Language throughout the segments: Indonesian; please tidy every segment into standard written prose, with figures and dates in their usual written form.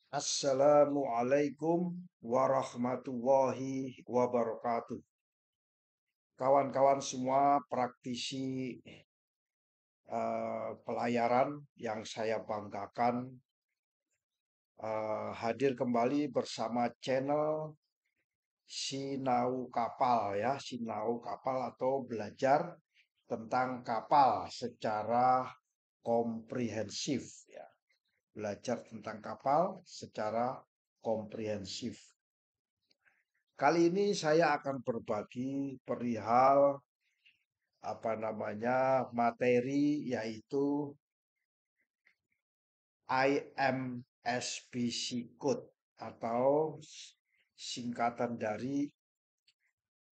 Assalamualaikum warahmatullahi wabarakatuh. Kawan-kawan semua praktisi pelayaran yang saya banggakan, hadir kembali bersama channel Sinau Kapal ya, Sinau Kapal atau belajar tentang kapal secara komprehensif ya. Belajar tentang kapal secara komprehensif. Kali ini saya akan berbagi perihal materi yaitu IMSBC Code atau singkatan dari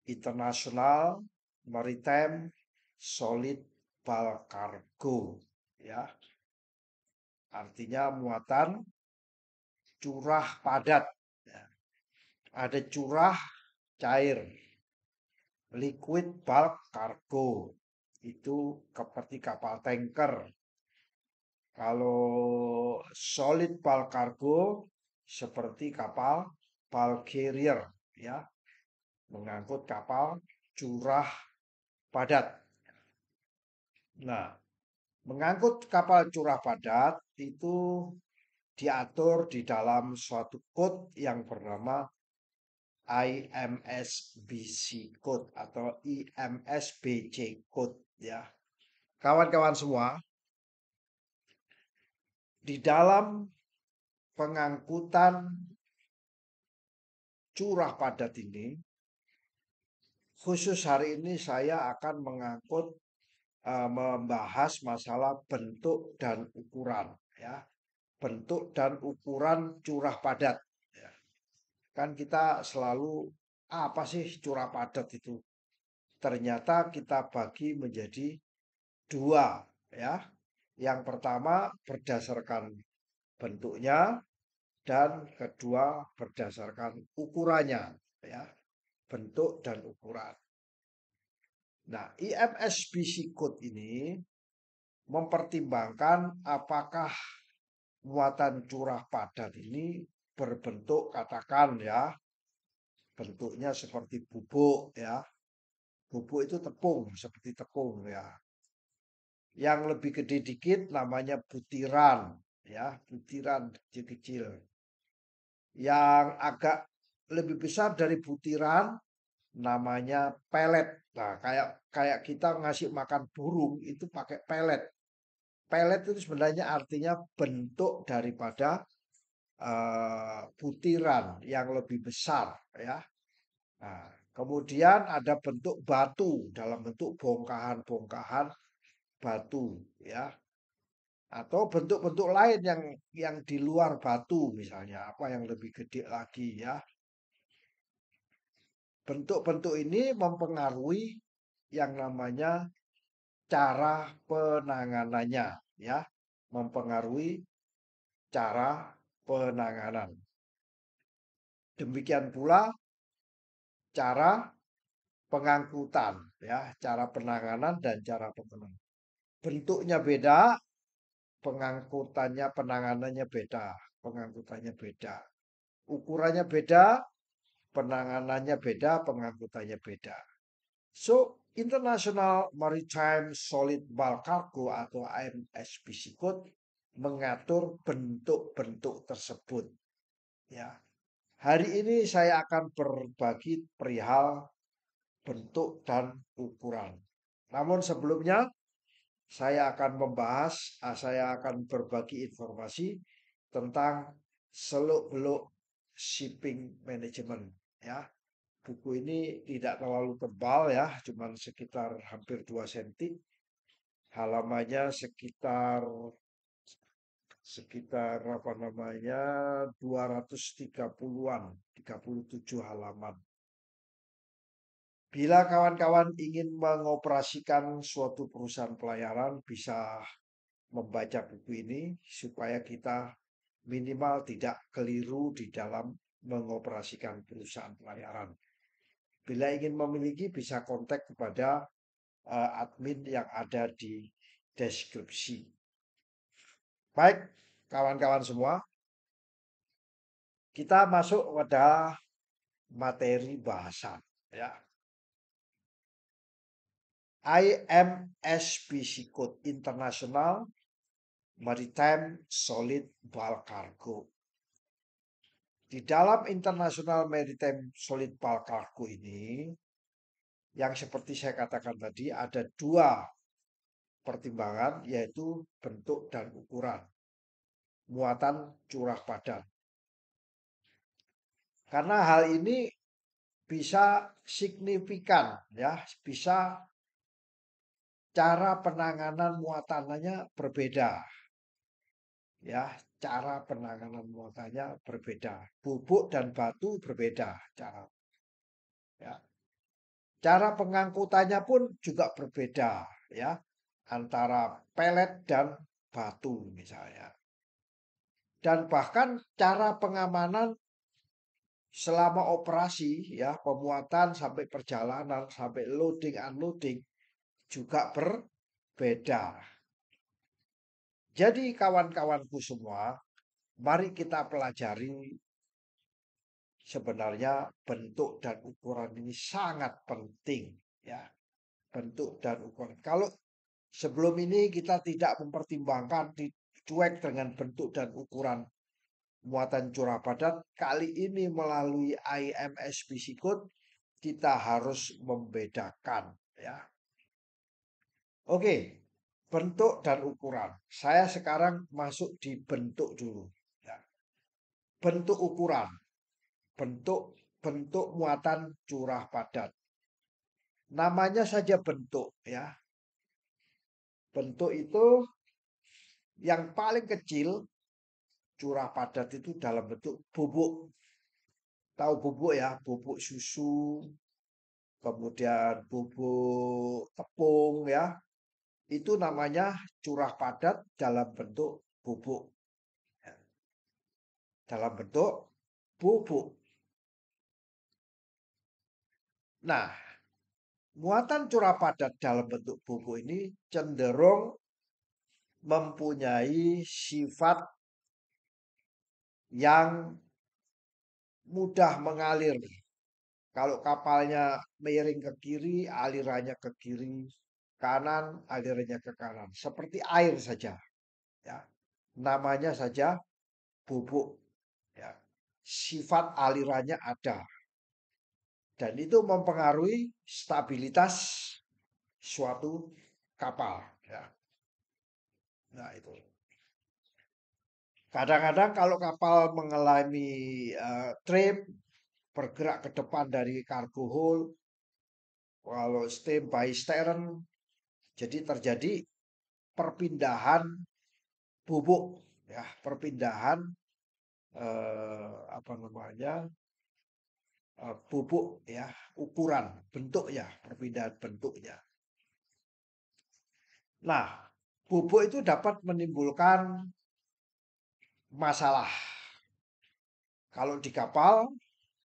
International Maritime Solid Bulk Cargo ya. Artinya muatan curah padat. Ya. Ada curah cair, liquid bulk cargo itu seperti kapal tanker. Kalau solid bulk cargo seperti kapal bulk carrier ya, mengangkut kapal curah padat. Nah, mengangkut kapal curah padat itu diatur di dalam suatu code yang bernama IMSBC Code atau IMSBC Code ya. Kawan-kawan semua, di dalam pengangkutan curah padat ini, khusus hari ini saya akan membahas masalah bentuk dan ukuran ya. Bentuk dan ukuran curah padat ya. Kan kita selalu apa sih curah padat itu? Ternyata kita bagi menjadi dua ya. Yang pertama berdasarkan bentuknya dan kedua berdasarkan ukurannya ya, bentuk dan ukuran. Nah, IMSBC Code ini mempertimbangkan apakah muatan curah padat ini berbentuk katakan ya, bentuknya seperti bubuk ya. Bubuk itu tepung, seperti tepung ya. Yang lebih gede dikit namanya butiran ya, butiran kecil-kecil. Yang agak lebih besar dari butiran namanya pelet. Nah, kayak kayak kita ngasih makan burung itu pakai pelet. Pelet itu sebenarnya artinya bentuk daripada butiran yang lebih besar ya. Nah, kemudian ada bentuk batu dalam bentuk bongkahan-bongkahan batu ya. Atau bentuk-bentuk lain yang di luar batu misalnya apa yang lebih gede lagi ya. Bentuk-bentuk ini mempengaruhi yang namanya cara penanganannya ya, mempengaruhi cara penanganan. Demikian pula cara pengangkutan ya, cara penanganan dan cara penanganan. Bentuknya beda, pengangkutannya, penanganannya beda, pengangkutannya beda. Ukurannya beda, penanganannya beda, pengangkutannya beda. So, International Maritime Solid Bulk Cargo atau IMSBC Code mengatur bentuk-bentuk tersebut. Ya, hari ini saya akan berbagi perihal bentuk dan ukuran. Namun sebelumnya saya akan berbagi informasi tentang seluk-beluk shipping management ya. Buku ini tidak terlalu tebal ya, cuma sekitar hampir 2 cm. Halamannya sekitar sekitar 230-an, 37 halaman. Bila kawan-kawan ingin mengoperasikan suatu perusahaan pelayaran, bisa membaca buku ini supaya kita minimal tidak keliru di dalam mengoperasikan perusahaan pelayaran. Bila ingin memiliki bisa kontak kepada admin yang ada di deskripsi. Baik, kawan-kawan semua, Kita masuk pada materi bahasan ya. IMSBC Code International Maritime Solid Bulk Cargo. Di dalam International Maritime Solid Bulk Cargo ini, yang seperti saya katakan tadi, ada dua pertimbangan, yaitu bentuk dan ukuran muatan curah padat. Karena hal ini bisa signifikan ya, bisa cara penanganan muatannya berbeda. Ya, cara penanganan muatannya berbeda. Bubuk dan batu berbeda cara. Ya. Cara pengangkutannya pun juga berbeda ya, antara pelet dan batu misalnya. Dan bahkan cara pengamanan selama operasi ya, pemuatan sampai perjalanan sampai loading unloading juga berbeda. Jadi kawan-kawanku semua, mari kita pelajari sebenarnya bentuk dan ukuran ini sangat penting ya. Bentuk dan ukuran. Kalau sebelum ini kita tidak mempertimbangkan, dicuek dengan bentuk dan ukuran muatan curah padat, kali ini melalui IMSBC Code kita harus membedakan ya. Oke, bentuk dan ukuran. Saya sekarang masuk di bentuk dulu ya. Bentuk ukuran. Bentuk bentuk muatan curah padat. Namanya saja bentuk ya. Bentuk itu yang paling kecil curah padat itu dalam bentuk bubuk. Tahu bubuk ya, bubuk susu, kemudian bubuk tepung ya. Itu namanya curah padat dalam bentuk bubuk. Ya. Dalam bentuk bubuk. Nah, muatan curah padat dalam bentuk bubuk ini cenderung mempunyai sifat yang mudah mengalir. Kalau kapalnya miring ke kiri, alirannya ke kiri, kanan, alirannya ke kanan. Seperti air saja. Ya. Namanya saja bubuk. Ya. Sifat alirannya ada. Dan itu mempengaruhi stabilitas suatu kapal. Ya. Nah itu. Kadang-kadang kalau kapal mengalami trip, bergerak ke depan dari cargo hold, kalau steam by stern, jadi terjadi perpindahan bubuk, ya, perpindahan apa namanya bubuk, ya, ukuran bentuknya, perpindahan bentuknya. Nah, bubuk itu dapat menimbulkan masalah. Kalau di kapal,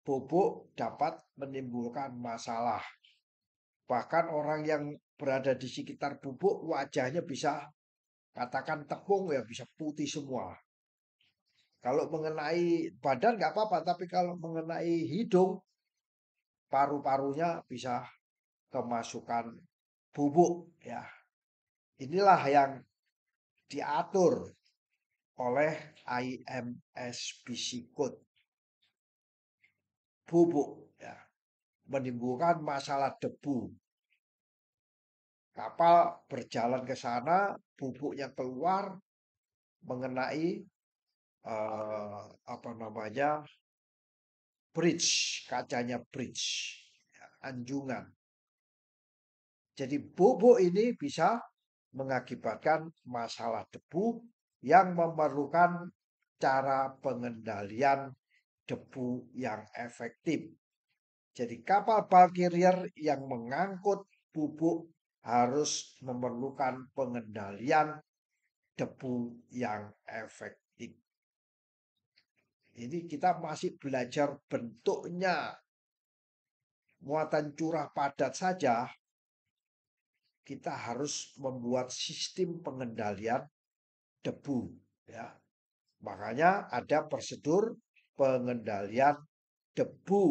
bubuk dapat menimbulkan masalah. Bahkan orang yang berada di sekitar bubuk, wajahnya bisa katakan tepung ya, bisa putih semua. Kalau mengenai badan nggak apa-apa, tapi kalau mengenai hidung, paru-parunya bisa kemasukan bubuk ya. Inilah yang diatur oleh IMSBC Code. Bubuk ya, menimbulkan masalah debu. Kapal berjalan ke sana, bubuknya keluar mengenai apa namanya bridge, kacanya bridge, ya, anjungan. Jadi bubuk ini bisa mengakibatkan masalah debu yang memerlukan cara pengendalian debu yang efektif. Jadi kapal bulk carrier yang mengangkut bubuk harus memerlukan pengendalian debu yang efektif. Ini kita masih belajar bentuknya. Muatan curah padat saja kita harus membuat sistem pengendalian debu ya. Makanya ada prosedur pengendalian debu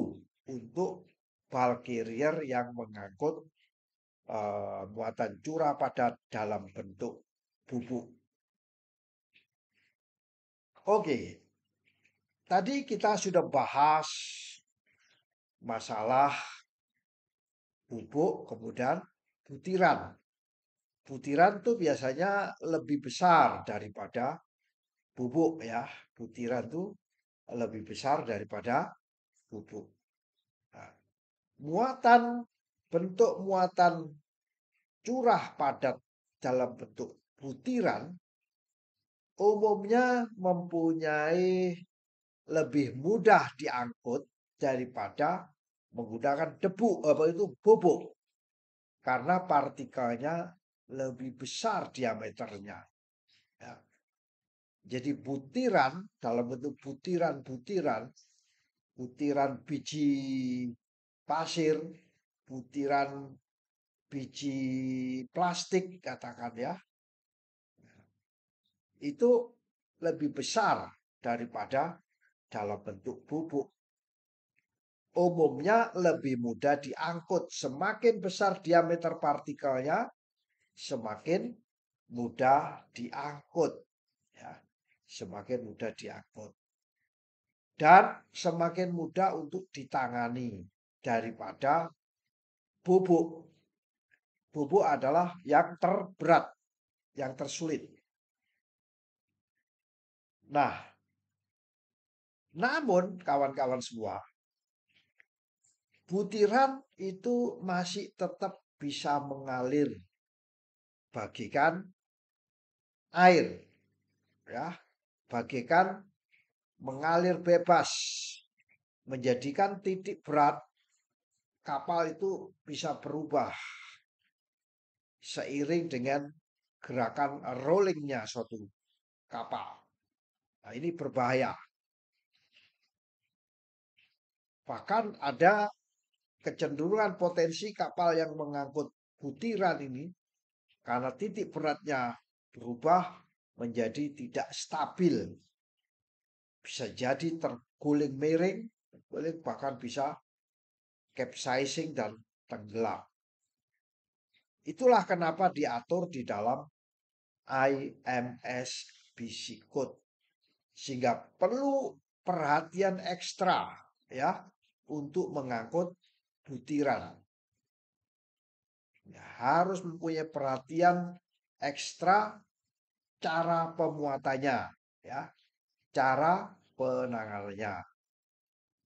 untuk bulk carrier yang mengangkut muatan curah padat dalam bentuk bubuk. Oke, tadi kita sudah bahas masalah bubuk, kemudian butiran. Butiran tuh biasanya lebih besar daripada bubuk ya. Butiran tuh lebih besar daripada bubuk. Nah, bentuk muatan curah padat dalam bentuk butiran umumnya mempunyai lebih mudah diangkut daripada menggunakan debu apa itu bubuk karena partikelnya lebih besar diameternya. Ya. Jadi butiran dalam bentuk butiran biji pasir, butiran biji plastik katakan ya, itu lebih besar daripada dalam bentuk bubuk. Umumnya lebih mudah diangkut. Semakin besar diameter partikelnya, semakin mudah diangkut. Ya, semakin mudah diangkut. Dan semakin mudah untuk ditangani daripada bubuk. Bubuk adalah yang terberat, yang tersulit. Nah, namun kawan-kawan semua, butiran itu masih tetap bisa mengalir bagikan air, ya, bagikan mengalir bebas, menjadikan titik berat kapal itu bisa berubah seiring dengan gerakan rollingnya suatu kapal. Nah, ini berbahaya. Bahkan ada kecenderungan potensi kapal yang mengangkut butiran ini karena titik beratnya berubah menjadi tidak stabil. Bisa jadi terguling miring, bahkan bisa capsizing dan tenggelam. Itulah kenapa diatur di dalam IMS BC Code. Sehingga perlu perhatian ekstra ya untuk mengangkut butiran. Ya, harus mempunyai perhatian ekstra cara pemuatannya ya, cara penanganannya.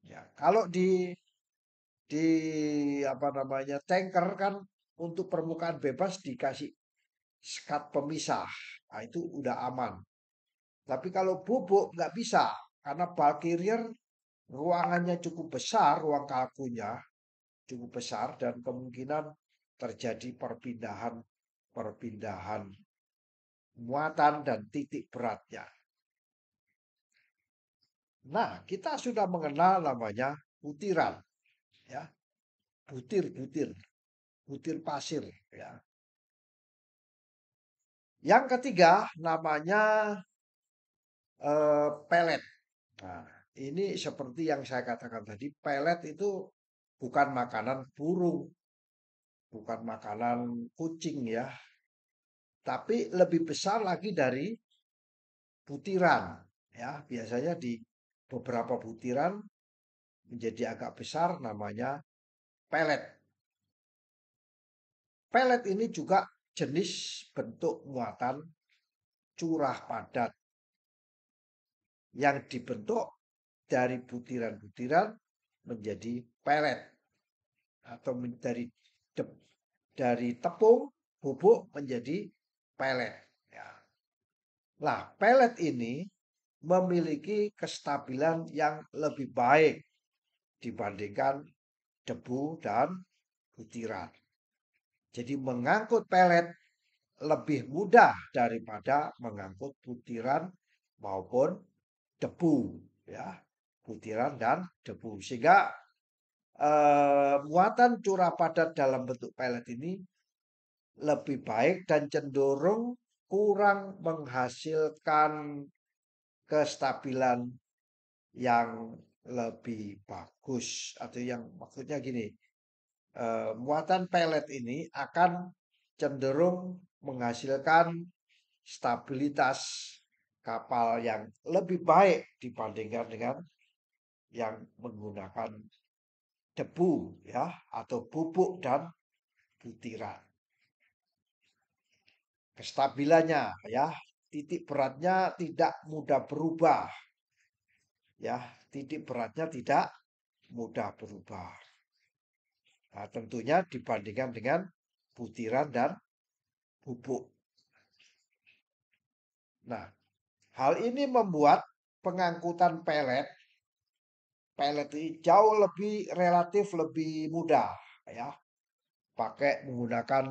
Ya, kalau di apa namanya tanker kan untuk permukaan bebas dikasih sekat pemisah, nah, itu udah aman. Tapi kalau bubuk nggak bisa karena bulk carrier ruangannya cukup besar, ruang kalkunya cukup besar dan kemungkinan terjadi perpindahan muatan dan titik beratnya. Nah, kita sudah mengenal namanya butiran, ya, butir pasir, ya. Yang ketiga namanya pelet. Nah, ini seperti yang saya katakan tadi, pelet itu bukan makanan burung, bukan makanan kucing ya, tapi lebih besar lagi dari butiran. Ya, biasanya di beberapa butiran menjadi agak besar namanya pelet. Pelet ini juga jenis bentuk muatan curah padat yang dibentuk dari butiran-butiran menjadi pelet atau dari tepung bubuk menjadi pelet. Ya. Nah, pelet ini memiliki kestabilan yang lebih baik dibandingkan debu dan butiran. Jadi mengangkut pelet lebih mudah daripada mengangkut butiran maupun debu, ya, butiran dan debu. Sehingga muatan curah padat dalam bentuk pelet ini lebih baik dan cenderung kurang menghasilkan kestabilan yang lebih bagus atau yang maksudnya gini, muatan pelet ini akan cenderung menghasilkan stabilitas kapal yang lebih baik dibandingkan dengan yang menggunakan debu ya atau pupuk dan butiran. Kestabilannya ya, titik beratnya tidak mudah berubah ya, titik beratnya tidak mudah berubah. Nah, tentunya dibandingkan dengan butiran dan pupuk. Nah, hal ini membuat pengangkutan pelet ini jauh lebih relatif lebih mudah ya. Pakai menggunakan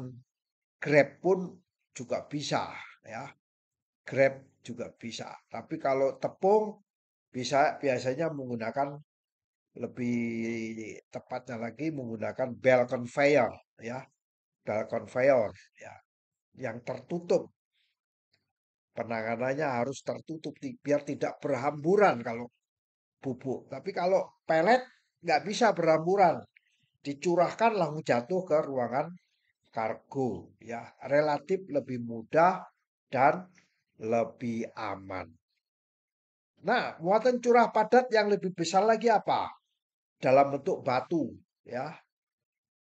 Grab pun juga bisa ya. Grab juga bisa. Tapi kalau tepung biasanya menggunakan lebih tepatnya lagi menggunakan bell conveyor ya. Bell conveyor ya yang tertutup. Penanganannya harus tertutup biar tidak berhamburan kalau bubuk. Tapi kalau pelet nggak bisa berhamburan, dicurahkan langsung jatuh ke ruangan kargo ya, relatif lebih mudah dan lebih aman. Nah, muatan curah padat yang lebih besar lagi apa? Dalam bentuk batu ya.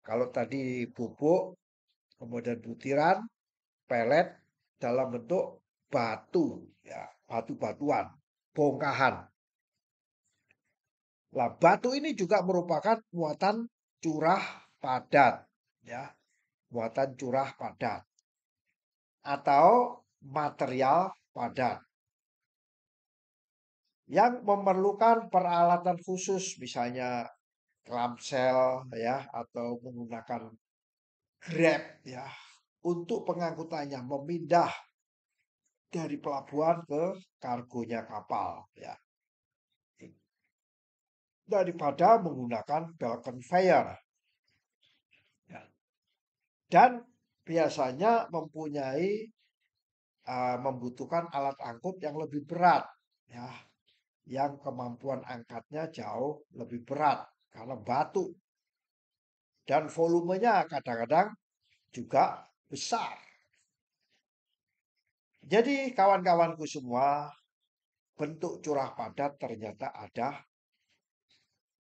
Kalau tadi bubuk, kemudian butiran, pelet dalam bentuk batu ya, batu-batuan, bongkahan. Nah, batu ini juga merupakan muatan curah padat ya, muatan curah padat atau material padat yang memerlukan peralatan khusus misalnya klamsel ya atau menggunakan grab ya untuk pengangkutannya memindah dari pelabuhan ke kargonya kapal ya daripada menggunakan belt conveyor ya. Dan biasanya membutuhkan alat angkut yang lebih berat ya yang kemampuan angkatnya jauh lebih berat karena batu dan volumenya kadang-kadang juga besar. Jadi kawan-kawanku semua, bentuk curah padat ternyata ada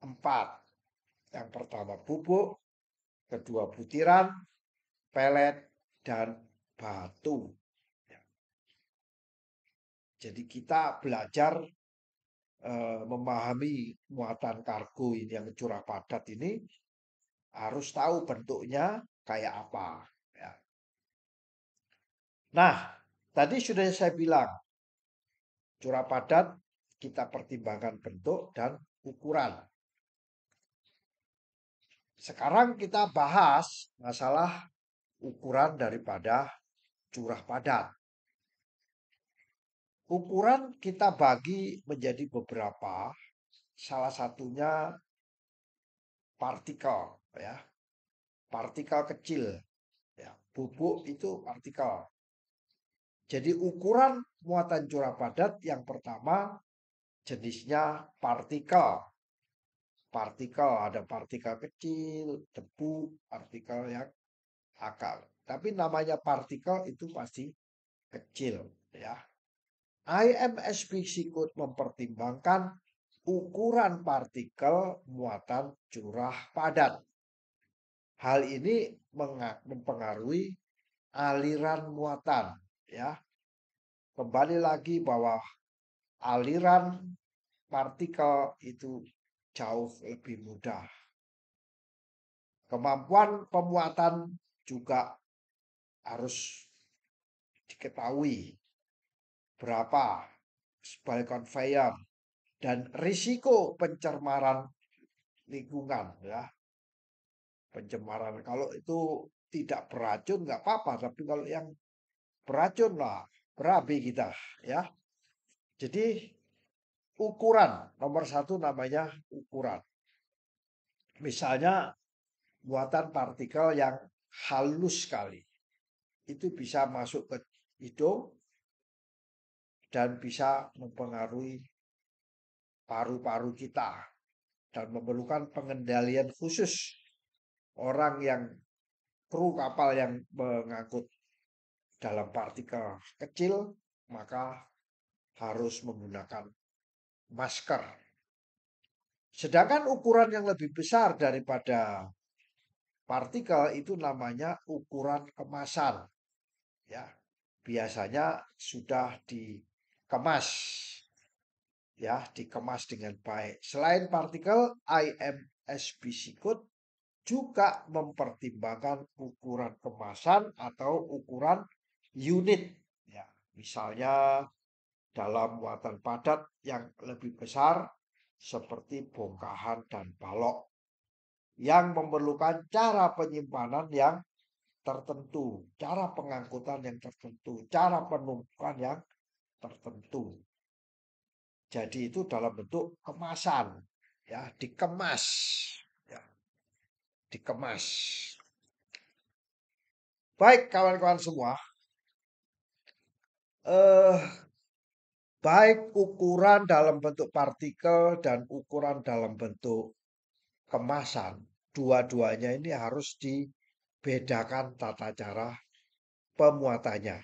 4. Yang pertama bubuk, kedua butiran, pelet, dan batu. Jadi kita belajar memahami muatan kargo ini yang curah padat ini harus tahu bentuknya kayak apa. Ya. Nah, tadi sudah saya bilang curah padat kita pertimbangkan bentuk dan ukuran. Sekarang kita bahas masalah ukuran daripada curah padat. Ukuran kita bagi menjadi beberapa, salah satunya partikel ya. Partikel kecil ya. Bubuk itu partikel. Jadi ukuran muatan curah padat yang pertama jenisnya partikel. Partikel ada partikel kecil, debu, partikel yang akar. Tapi namanya partikel itu pasti kecil ya. IMSB Sikut mempertimbangkan ukuran partikel muatan curah padat. Hal ini mempengaruhi aliran muatan ya. Kembali lagi bahwa aliran partikel itu jauh lebih mudah. Kemampuan pemuatan juga harus diketahui berapa sebagai conveyor dan risiko pencemaran lingkungan ya. Pencemaran kalau itu tidak beracun nggak apa-apa, tapi kalau yang beracun lah berabe kita ya. Jadi ukuran nomor satu namanya ukuran. Misalnya muatan partikel yang halus sekali itu bisa masuk ke hidung dan bisa mempengaruhi paru-paru kita dan memerlukan pengendalian khusus orang yang kru kapal yang mengangkut dalam partikel kecil, maka harus menggunakan masker. Sedangkan ukuran yang lebih besar daripada partikel itu namanya ukuran kemasan. Ya, biasanya sudah dikemas, ya, dikemas dengan baik. Selain partikel, IMSBC Code juga mempertimbangkan ukuran kemasan atau ukuran unit. Ya, misalnya dalam muatan padat yang lebih besar seperti bongkahan dan balok yang memerlukan cara penyimpanan yang tertentu, cara pengangkutan yang tertentu, cara penumpukan yang tertentu. Jadi itu dalam bentuk kemasan, ya, dikemas, ya, dikemas. Baik kawan-kawan semua, eh, baik ukuran dalam bentuk partikel dan ukuran dalam bentuk kemasan, dua-duanya ini harus dibedakan tata cara pemuatannya,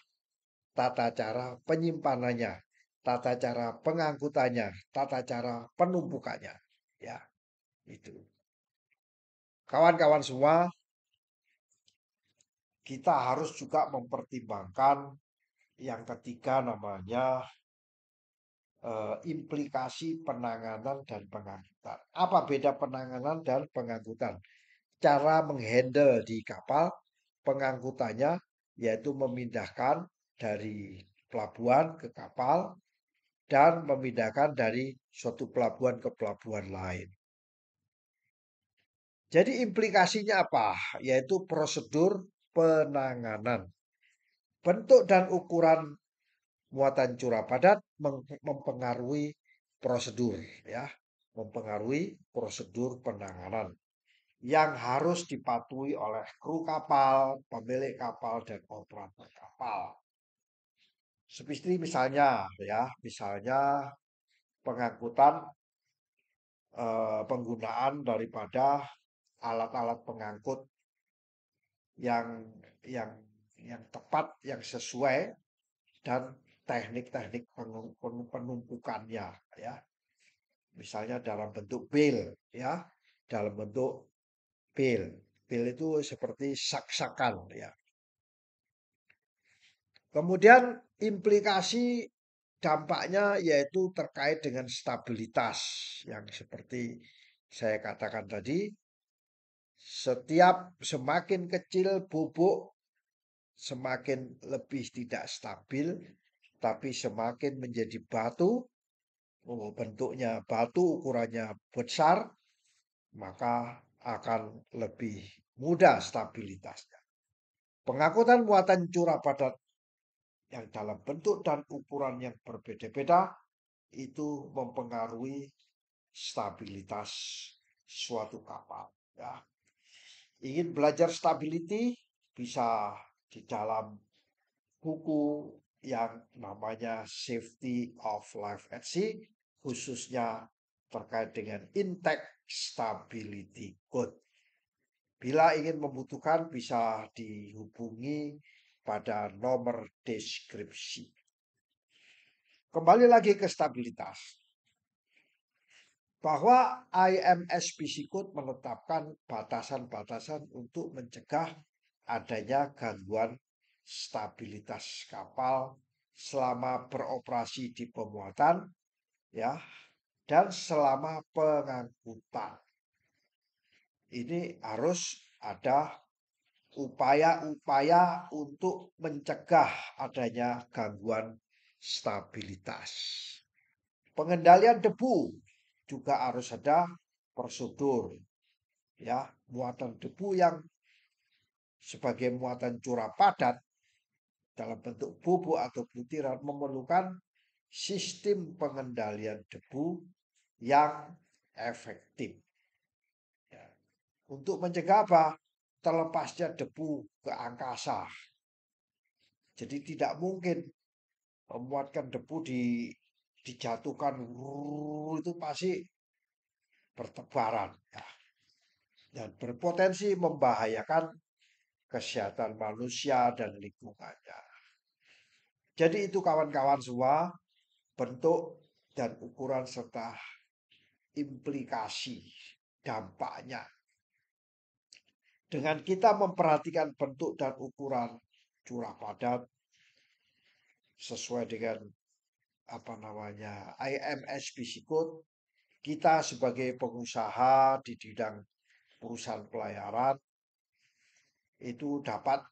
tata cara penyimpanannya, tata cara pengangkutannya, tata cara penumpukannya. Ya, itu. Kawan-kawan semua, kita harus juga mempertimbangkan yang ketiga namanya implikasi penanganan dan pengangkutan. Apa beda penanganan dan pengangkutan? Cara menghandle di kapal, pengangkutannya yaitu memindahkan dari pelabuhan ke kapal dan memindahkan dari suatu pelabuhan ke pelabuhan lain. Jadi implikasinya apa? Yaitu prosedur penanganan. Bentuk dan ukuran muatan curah padat mempengaruhi prosedur, ya, mempengaruhi prosedur penanganan yang harus dipatuhi oleh kru kapal, pemilik kapal, dan operator kapal. Seperti misalnya, ya, misalnya pengangkutan penggunaan daripada alat-alat pengangkut yang yang yang tepat, yang sesuai, dan teknik-teknik penumpukannya, ya. Misalnya dalam bentuk bel, ya, dalam bentuk bel. Bel itu seperti sak-sakan, ya. Kemudian implikasi dampaknya yaitu terkait dengan stabilitas yang seperti saya katakan tadi, setiap semakin kecil bobok semakin lebih tidak stabil, tapi semakin menjadi batu, bentuknya batu ukurannya besar, maka akan lebih mudah stabilitasnya. Pengangkutan muatan curah padat yang dalam bentuk dan ukuran yang berbeda-beda itu mempengaruhi stabilitas suatu kapal. Ya. Ingin belajar stability bisa di dalam buku yang namanya Safety of Life at Sea, khususnya terkait dengan Intake Stability Code. Bila ingin membutuhkan bisa dihubungi pada nomor deskripsi. Kembali lagi ke stabilitas. Bahwa IMSBC Code menetapkan batasan-batasan untuk mencegah adanya gangguan stabilitas kapal selama beroperasi di pemuatan, ya, dan selama pengangkutan. Ini harus ada upaya-upaya untuk mencegah adanya gangguan stabilitas. Pengendalian debu juga harus ada prosedur, ya. Muatan debu yang sebagai muatan curah padat dalam bentuk bubuk atau butiran memerlukan sistem pengendalian debu yang efektif. Ya. Untuk mencegah apa? Terlepasnya debu ke angkasa. Jadi tidak mungkin memuatkan debu di dijatuhkan itu pasti bertebaran ya, dan berpotensi membahayakan kesehatan manusia dan lingkungannya. Jadi itu kawan-kawan semua bentuk dan ukuran serta implikasi dampaknya. Dengan kita memperhatikan bentuk dan ukuran curah padat sesuai dengan apa namanya IMS Bisikut, kita sebagai pengusaha di bidang perusahaan pelayaran itu dapat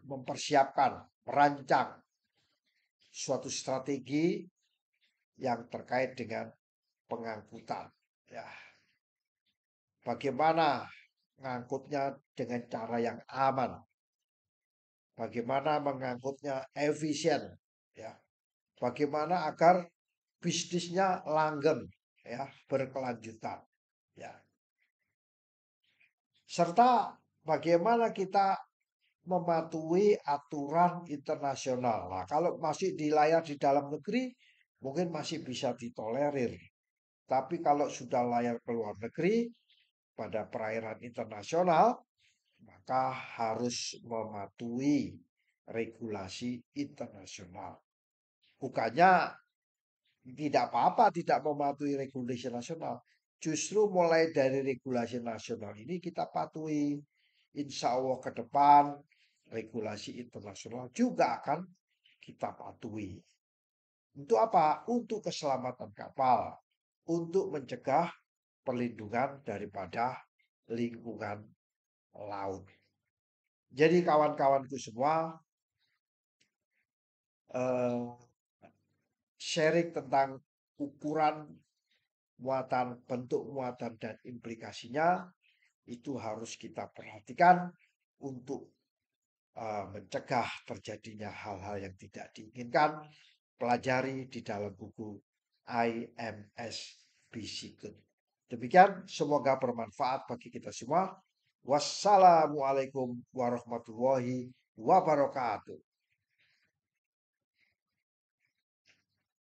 mempersiapkan, merancang suatu strategi yang terkait dengan pengangkutan. Ya, bagaimana mengangkutnya dengan cara yang aman, bagaimana mengangkutnya efisien, ya, bagaimana agar bisnisnya langgeng, ya, berkelanjutan, ya, serta bagaimana kita mematuhi aturan internasional. Nah, kalau masih di layar di dalam negeri, mungkin masih bisa ditolerir. Tapi kalau sudah layar ke luar negeri, pada perairan internasional, maka harus mematuhi regulasi internasional. Bukannya tidak apa-apa tidak mematuhi regulasi nasional. Justru mulai dari regulasi nasional ini kita patuhi. Insya Allah ke depan regulasi internasional juga akan kita patuhi. Untuk apa? Untuk keselamatan kapal. Untuk mencegah perlindungan daripada lingkungan laut. Jadi kawan-kawanku semua, eh, sharing tentang ukuran muatan, bentuk muatan dan implikasinya itu harus kita perhatikan untuk mencegah terjadinya hal-hal yang tidak diinginkan. Pelajari di dalam buku IMS Bisikut. Demikian, semoga bermanfaat bagi kita semua. Wassalamualaikum warahmatullahi wabarakatuh.